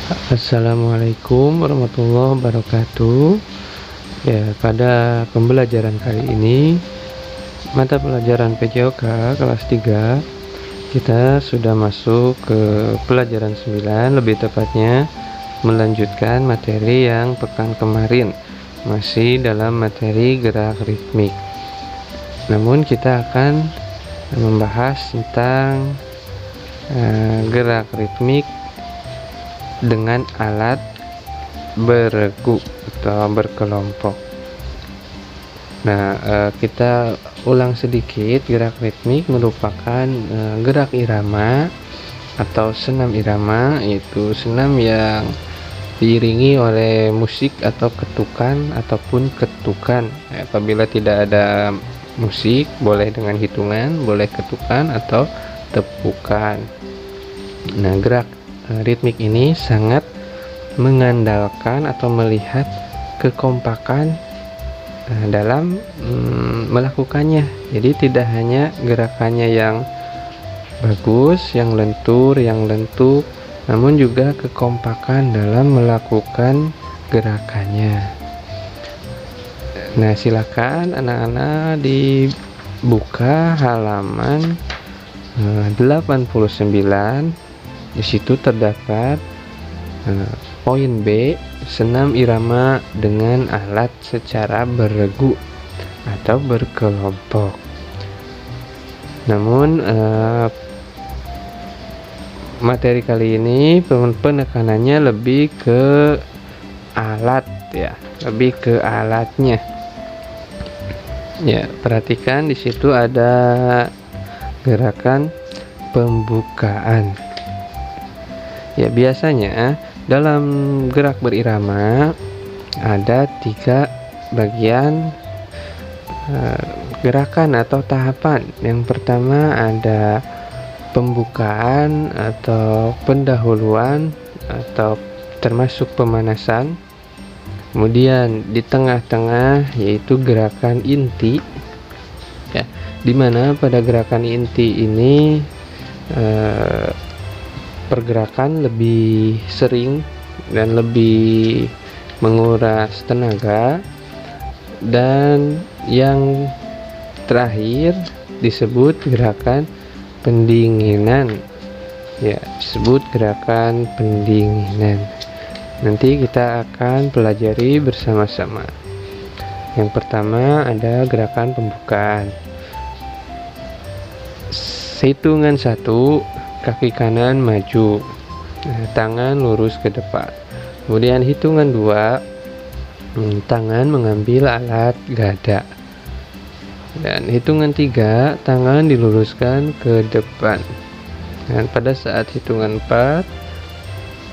Assalamualaikum warahmatullahi wabarakatuh. Ya, pada pembelajaran kali ini mata pelajaran PJOK kelas 3 kita sudah masuk ke pelajaran 9, lebih tepatnya melanjutkan materi yang pekan kemarin, masih dalam materi gerak ritmik. Namun kita akan membahas tentang gerak ritmik dengan alat beregu atau berkelompok. Nah, kita ulang sedikit. Gerak ritmik merupakan gerak irama atau senam irama, yaitu senam yang diiringi oleh musik atau ketukan ataupun ketukan. Apabila tidak ada musik, boleh dengan hitungan, boleh ketukan atau tepukan. Nah, gerak ritmik ini sangat mengandalkan atau melihat kekompakan dalam melakukannya. Jadi tidak hanya gerakannya yang bagus, yang lentur, yang lentur, namun juga kekompakan dalam melakukan gerakannya. Nah, silakan anak-anak dibuka halaman 89. Di situ terdapat poin B, senam irama dengan alat secara beregu atau berkelompok. Namun materi kali ini penekanannya lebih ke alat, ya, lebih ke alatnya. Ya, perhatikan di situ ada gerakan pembukaan. Ya, biasanya dalam gerak berirama ada 3 bagian gerakan atau tahapan. Yang pertama ada pembukaan atau pendahuluan atau termasuk pemanasan. Kemudian di tengah-tengah yaitu gerakan inti, ya, dimana pada gerakan inti ini pergerakan lebih sering dan lebih menguras tenaga. Dan yang terakhir disebut gerakan pendinginan, ya, disebut gerakan pendinginan. Nanti kita akan pelajari bersama-sama. Yang pertama ada gerakan pembukaan. Hitungan 1, kaki kanan maju, tangan lurus ke depan. Kemudian hitungan 2, tangan mengambil alat gada. Dan hitungan 3, tangan diluruskan ke depan. Dan pada saat hitungan 4,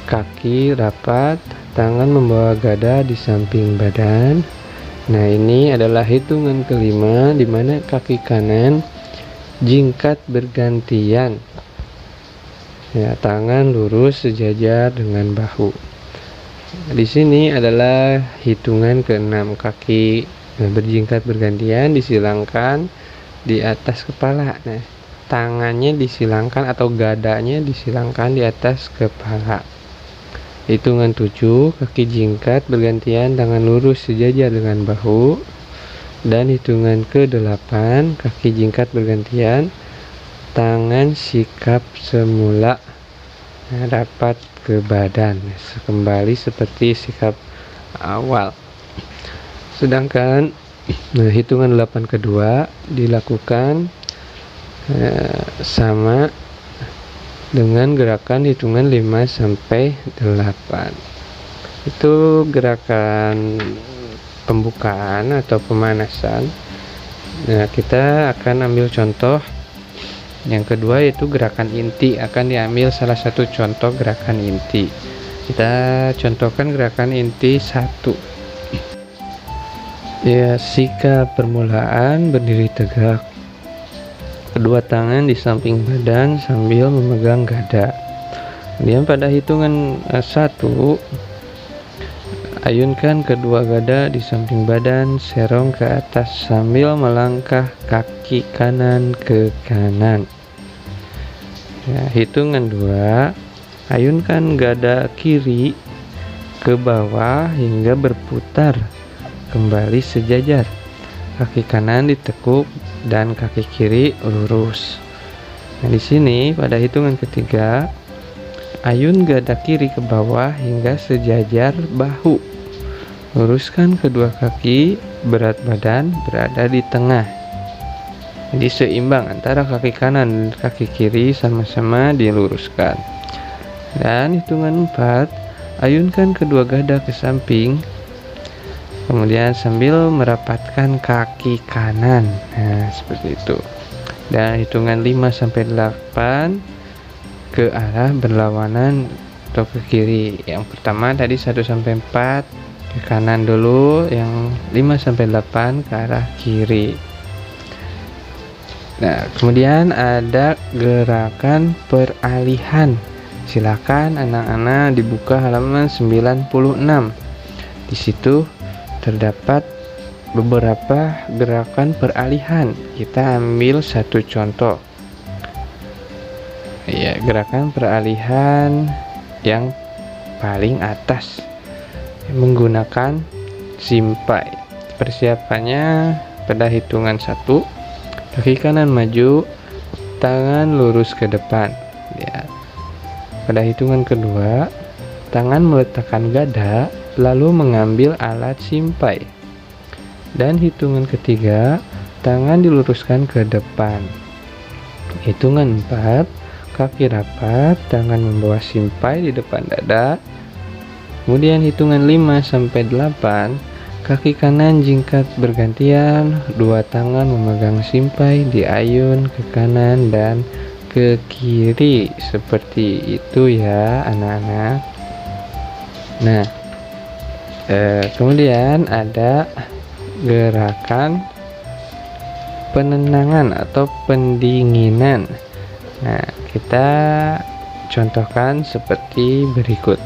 kaki rapat, tangan membawa gada di samping badan. Nah, ini adalah hitungan kelima, di mana kaki kanan jingkat bergantian. Ya, tangan lurus sejajar dengan bahu. Di sini adalah hitungan ke-6, kaki berjingkat bergantian disilangkan di atas kepala. Nah, tangannya disilangkan atau gadanya disilangkan di atas kepala. Hitungan 7, kaki jingkat bergantian, tangan lurus sejajar dengan bahu. Dan hitungan ke-8, kaki jingkat bergantian, tangan sikap semula, rapat ke badan, kembali seperti sikap awal. Sedangkan hitungan 8 kedua dilakukan sama dengan gerakan hitungan 5 sampai 8. Itu gerakan pembukaan atau pemanasan. Nah, kita akan ambil contoh. Yang kedua yaitu gerakan inti, akan diambil salah satu contoh gerakan inti. Kita contohkan gerakan inti 1. Ya, sikap permulaan berdiri tegak. Kedua tangan di samping badan sambil memegang gada. Kemudian pada hitungan 1, ayunkan kedua gada di samping badan, serong ke atas sambil melangkah kaki kanan ke kanan. Ya, hitungan 2, Ayunkan gada kiri ke bawah hingga berputar kembali sejajar. Kaki kanan ditekuk dan kaki kiri lurus. Nah, di sini pada hitungan ketiga, ayun gada kiri ke bawah hingga sejajar bahu. Luruskan kedua kaki, berat badan berada di tengah. Jadi seimbang antara kaki kanan dan kaki kiri sama-sama diluruskan. Dan hitungan 4, ayunkan kedua gada ke samping. Kemudian sambil merapatkan kaki kanan. Nah, seperti itu. Dan hitungan 5 sampai 8 ke arah berlawanan atau ke kiri. Yang pertama tadi 1 sampai 4 ke kanan dulu, yang 5 sampai 8 ke arah kiri. Nah, kemudian ada gerakan peralihan. Silakan anak-anak dibuka halaman 96. Di situ terdapat beberapa gerakan peralihan. Kita ambil satu contoh. Ya, gerakan peralihan yang paling atas menggunakan simpai. Persiapannya pada hitungan 1, kaki kanan maju, tangan lurus ke depan. Ya. Pada hitungan kedua, tangan meletakkan gada lalu mengambil alat simpai. Dan hitungan ketiga, tangan diluruskan ke depan. Hitungan 4, kaki rapat, tangan membawa simpai di depan dada. Kemudian hitungan 5 sampai 8, kaki kanan jingkat bergantian, dua tangan memegang simpai, diayun ke kanan dan ke kiri. Seperti itu ya anak-anak. Nah, kemudian ada gerakan penenangan atau pendinginan. Nah, kita contohkan seperti berikut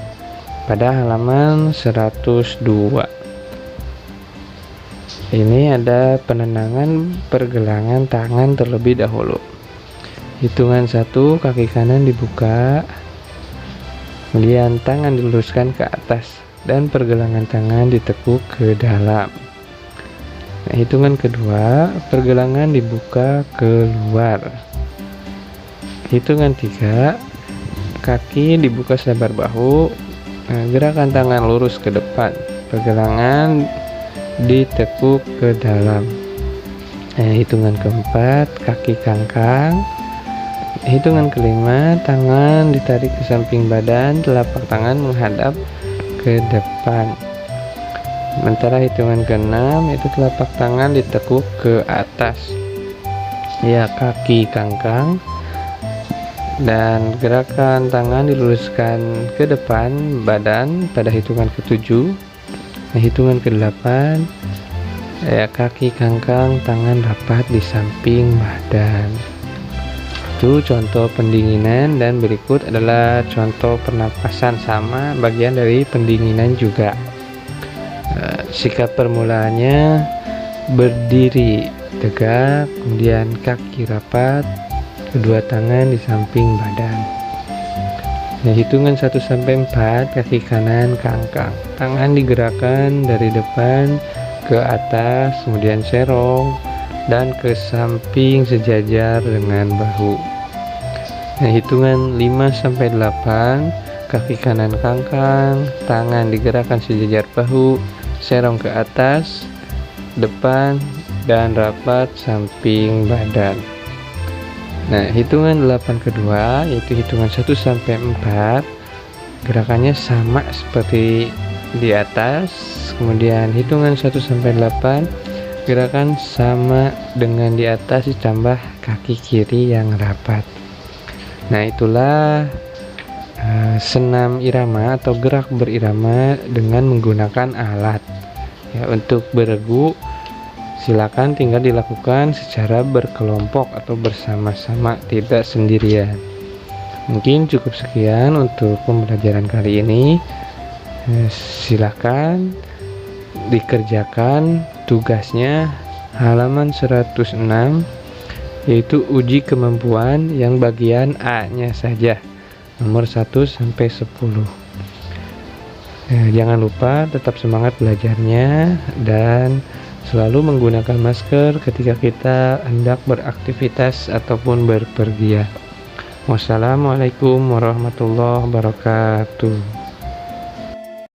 pada halaman 102. Ini ada penenangan pergelangan tangan terlebih dahulu. Hitungan 1, kaki kanan dibuka, kemudian tangan diluruskan ke atas dan pergelangan tangan ditekuk ke dalam. Nah, hitungan kedua, pergelangan dibuka keluar. Hitungan 3, kaki dibuka selebar bahu. Nah, gerakan tangan lurus ke depan, pergelangan ditekuk ke dalam. Nah, hitungan keempat, kaki kangkang. Hitungan kelima, tangan ditarik ke samping badan, telapak tangan menghadap ke depan. Sementara hitungan keenam itu telapak tangan ditekuk ke atas. Ya, kaki kangkang. Dan gerakan tangan diluruskan ke depan badan pada hitungan ke-7. Nah, hitungan ke-8, ya, kaki kangkang, tangan rapat di samping badan. Itu contoh pendinginan, dan berikut adalah contoh pernapasan, sama bagian dari pendinginan juga. Sikap permulaannya berdiri tegak, kemudian kaki rapat, kedua tangan di samping badan. Nah, hitungan 1 sampai 4, kaki kanan kangkang, tangan digerakkan dari depan ke atas, kemudian serong dan ke samping sejajar dengan bahu. Nah, hitungan 5 sampai 8, kaki kanan kangkang, tangan digerakkan sejajar bahu, serong ke atas, depan dan rapat samping badan. Nah, hitungan 8 kedua, yaitu hitungan 1 sampai 4, gerakannya sama seperti di atas. Kemudian hitungan 1 sampai 8, gerakan sama dengan di atas ditambah kaki kiri yang rapat. Nah, itulah senam irama atau gerak berirama dengan menggunakan alat. Ya, untuk beregu silakan tinggal dilakukan secara berkelompok atau bersama-sama, tidak sendirian. Mungkin cukup sekian untuk pembelajaran kali ini. Silakan dikerjakan tugasnya halaman 106, yaitu uji kemampuan yang bagian A-nya saja. nomor 1 sampai 10. Jangan lupa tetap semangat belajarnya dan selalu menggunakan masker ketika kita hendak beraktivitas ataupun berpergian. Wassalamualaikum warahmatullahi wabarakatuh.